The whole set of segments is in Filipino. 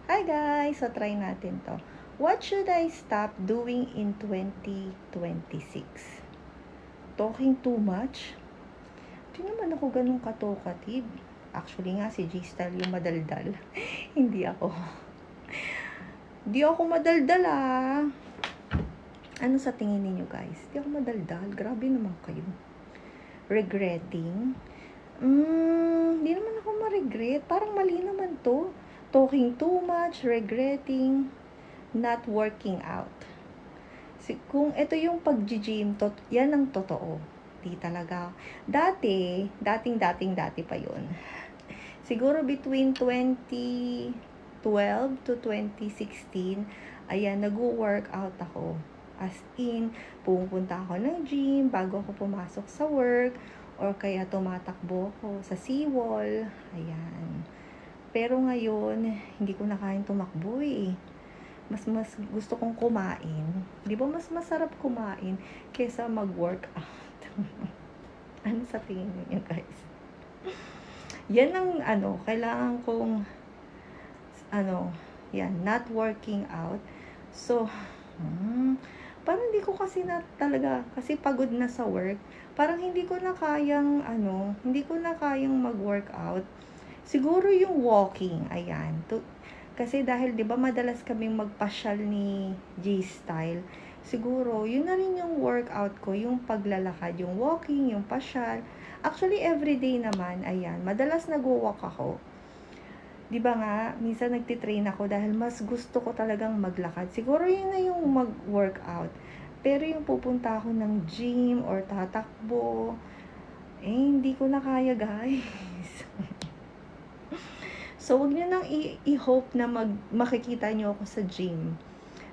Hi guys! So try natin to. What should I stop doing in 2026? Talking too much? Di naman ako ganun katokative. Actually nga si G-Style yung madaldal. Hindi ako. Di ako madaldal ah. Ano sa tingin niyo guys? Di ako madaldal. Grabe naman kayo. Regretting? Di naman ako ma-regret. Parang mali naman to. Talking too much, regretting, not working out. Kung ito yung pag-gym, yan ang totoo. Di talaga. Dati pa yun. Siguro between 2012 to 2016, ayan, nag-workout ako. As in, pupunta ako ng gym bago ako pumasok sa work, or kaya tumatakbo ako sa seawall. Ayan. Pero ngayon, hindi ko na kayang tumakbo eh. Mas gusto kong kumain. Di ba mas masarap kumain kesa mag-workout? Ano sa tingin niyo guys? Yan ang kailangan kong yan, not working out. So, parang hindi ko kasi na talaga, kasi pagod na sa work, parang hindi ko na kayang mag-workout. Siguro yung walking, ayan. Kasi dahil 'di ba madalas kaming magpasyal ni G-Style, siguro yun na rin yung workout ko, yung paglalakad, yung walking, yung pasyal. Actually everyday naman, ayan, madalas nagwo-walk ako. 'Di ba nga, minsan nagtitrain ako dahil mas gusto ko talagang maglakad. Siguro yun na yung mag-workout. Pero yung pupunta ako ng gym or tatakbo, hindi ko na kaya guys. So, wag niyo nang i-hope na makikita niyo ako sa gym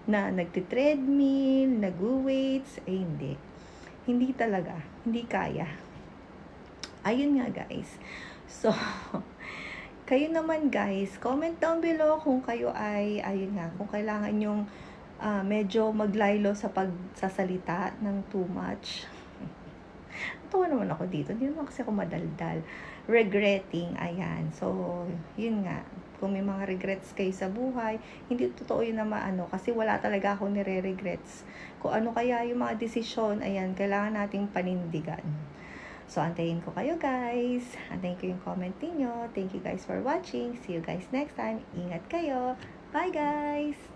na nagti-treadmill, nag-weights, hindi. Hindi talaga, hindi kaya. Ayun nga guys. So, kayo naman guys, comment down below kung kayo ay, ayun nga, kung kailangan yung medyo maglaylo sa pagsasalita ng too much. Tawa naman ako dito. Hindi naman kasi ako madaldal. Regretting, ayan. So, yun nga. Kung may mga regrets kayo sa buhay, hindi totoo yun na kasi wala talaga ako nire-regrets. Kung ano kaya yung mga desisyon, ayan, kailangan nating panindigan. So, antayin ko kayo guys. Antayin ko yung comment niyo. Thank you guys for watching. See you guys next time. Ingat kayo. Bye guys!